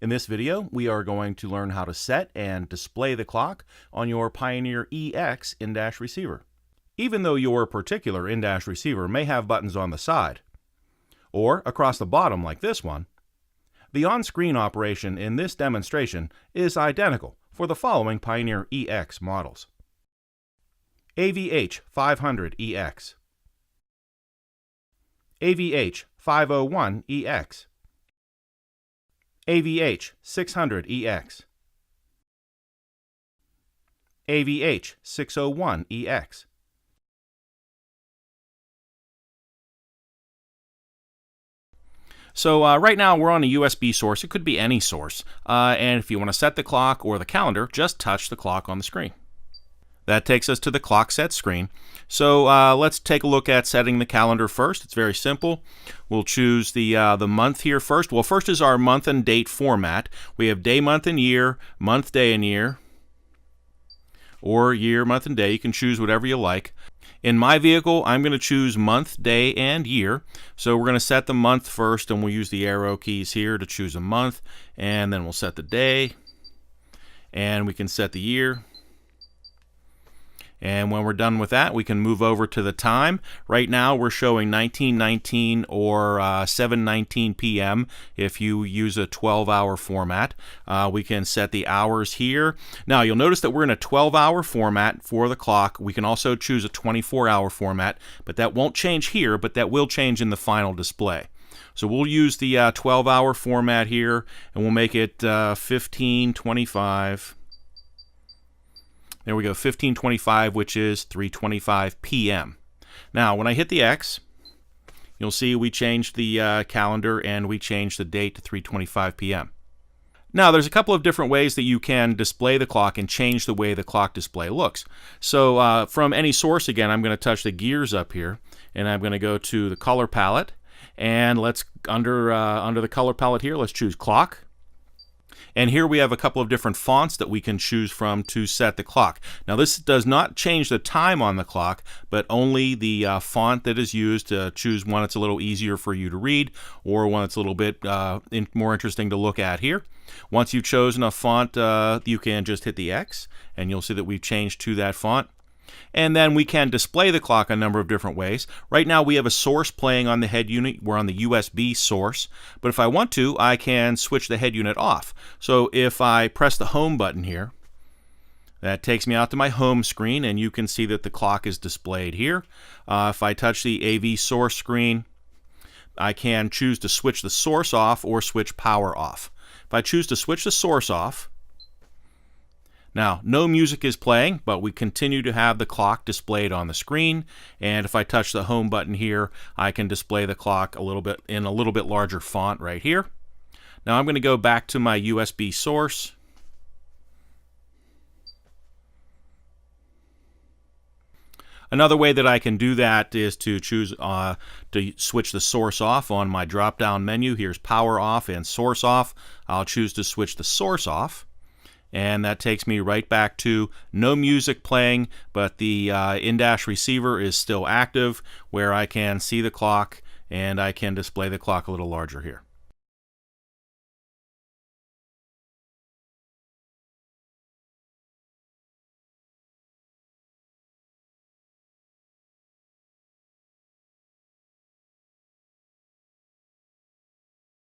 In this video, we are going to learn how to set and display the clock on your Pioneer EX in-dash receiver. Even though your particular in-dash receiver may have buttons on the side, or across the bottom like this one, the on-screen operation in this demonstration is identical for the following Pioneer EX models: AVH-500EX, AVH-501EX, AVH-600EX, AVH-601EX. So right now we're on a USB source. It could be any source. And if you want to set the clock or the calendar, just touch the clock on the screen. That takes us to the clock set screen. So let's take a look at setting the calendar first. It's very simple. We'll choose the month here first. Well, first is our month and date format. We have day, month, and year, month, day, and year, or year, month, and day. You can choose whatever you like. In my vehicle, I'm going to choose month, day, and year. So we're going to set the month first, and we'll use the arrow keys here to choose a month, and then we'll set the day, and we can set the year. And when we're done with that, we can move over to the time. Right now, we're showing 19:19 or 7:19 p.m. if you use a 12-hour format. We can set the hours here. Now, you'll notice that we're in a 12-hour format for the clock. We can also choose a 24-hour format, but that won't change here, but that will change in the final display. So we'll use the 12-hour format here, and we'll make it 15:25. There we go, 15:25, which is 3:25 p.m. Now, when I hit the X, you'll see we changed the calendar and we changed the date to 3:25 p.m. Now, there's a couple of different ways that you can display the clock and change the way the clock display looks. So from any source, again, I'm going to touch the gears up here, and I'm going to go to the color palette, and let's under the color palette here, let's choose clock. And here we have a couple of different fonts that we can choose from to set the clock. Now, this does not change the time on the clock, but only the font that is used to choose one that's a little easier for you to read, or one that's a little bit more interesting to look at here. Once you've chosen a font, you can just hit the X, and you'll see that we've changed to that font. And then we can display the clock a number of different ways. Right now we have a source playing on the head unit. We're on the USB source. But if I want to, I can switch the head unit off. So if I press the home button here, that takes me out to my home screen, and you can see that the clock is displayed here. If I touch the AV source screen, I can choose to switch the source off or switch power off. If I choose to switch the source off, now, no music is playing, but we continue to have the clock displayed on the screen. And if I touch the home button here, I can display the clock a little bit in a little bit larger font right here. Now, I'm going to go back to my USB source. Another way that I can do that is to choose to switch the source off on my drop-down menu. Here's power off and source off. I'll choose to switch the source off. And that takes me right back to no music playing, but the in-dash receiver is still active, where I can see the clock and I can display the clock a little larger here.